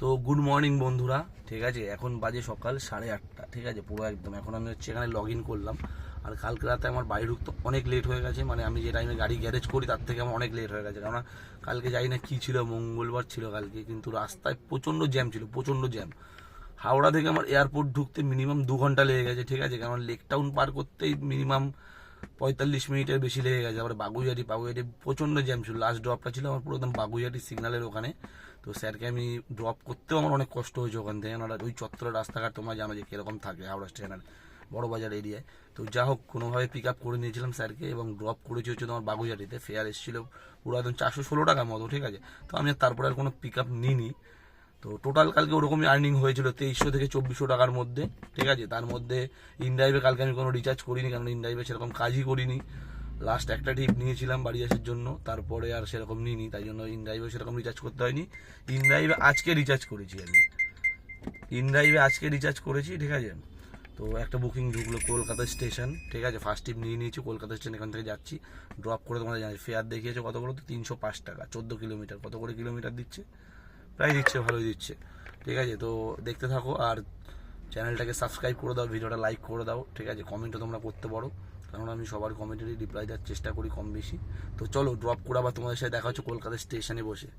তো good morning বন্ধুরা, ঠিক আছে। এখন বাজে সকাল 8:30, ঠিক আছে, পুরো একদম। এখন আমি হচ্ছে এখানে লগ ইন করলাম। আর কালকে রাতে আমার বাড়ি ঢুকতে অনেক লেট হয়ে গেছে, মানে আমি যে টাইমে গাড়ি গ্যারেজ করি তার থেকে আমার অনেক লেট হয়ে গেছে। কারণ কালকে জানি না কী ছিল, মঙ্গলবার ছিল কালকে, কিন্তু রাস্তায় প্রচণ্ড জ্যাম ছিল, প্রচণ্ড জ্যাম। হাওড়া থেকে আমার এয়ারপোর্ট ঢুকতে মিনিমাম 2 ঘন্টা লেগে গেছে, ঠিক আছে। কারণ লেক টাউন পার করতেই মিনিমাম 45 মিনিটের বেশি লেগে গেছে। আবার বাগুইহাটি প্রচণ্ড জ্যাম ছিল। লাস্ট ড্রপটা ছিল আমার পুরো একদম বাগুইহাটি সিগন্যালের ওখানে। তো স্যারকে আমি ড্রপ করতেও আমার অনেক কষ্ট হয়েছে ওখান থেকে। কেননা ওই চত্বরের রাস্তাঘাট তোমরা জানো যে কীরকম থাকে হাওড়া স্টেশনের বড় বাজার এরিয়ায়। তো যা হোক, কোনোভাবে পিক আপ করে নিয়েছিলাম স্যারকে, এবং ড্রপ করেছি হচ্ছে তোমার বাগুইহাটিতে। ফেয়ার এসেছিলো পুরো একদম 416 টাকার মতো, ঠিক আছে। তো আমি তারপরে আর কোনো পিক আপ নিইনি। তো টোটাল কালকে ওরকমই আর্নিং হয়েছিল 2300 থেকে 2400 টাকার মধ্যে, ঠিক আছে। তার মধ্যে ইনড্রাইভে কালকে আমি কোনো রিচার্জ করিনি, কারণ ইনড্রাইভে সেরকম কাজই করিনি। লাস্ট একটা ট্রিপ নিয়েছিলাম বাড়ি আসার জন্য, তারপরে আর সেরকম নিইনি, তাই জন্য ইনড্রাইভে সেরকম রিচার্জ করতে হয়নি। ইনড্রাইভে আজকে রিচার্জ করেছি আমি, ইনড্রাইভে আজকে রিচার্জ করেছি, ঠিক আছে। তো একটা বুকিং ঢুকলো কলকাতা স্টেশন, ঠিক আছে। ফার্স্ট ট্রিপ নিয়ে নিয়েছি কলকাতা স্টেশন, এখান থেকে যাচ্ছি। ড্রপ করে তোমাদের জানি ফেয়ার দেখিয়েছে কত করে, তো 305 টাকা, 14 কিলোমিটার। কত করে কিলোমিটার দিচ্ছে? প্রায় দিচ্ছে, ভালোই দিচ্ছে, ঠিক আছে। তো দেখতে থাকো, আর চ্যানেলটাকে সাবস্ক্রাইব করে দাও, ভিডিওটা লাইক করে দাও, ঠিক আছে। কমেন্টও তোমরা করতে পারো, কারণ আমি সবার কমেন্টেরই রিপ্লাই দেওয়ার চেষ্টা করি কম বেশি। তো চলো ড্রপ করে আবার তোমাদের সাথে দেখা হচ্ছে কলকাতা স্টেশনে বসে।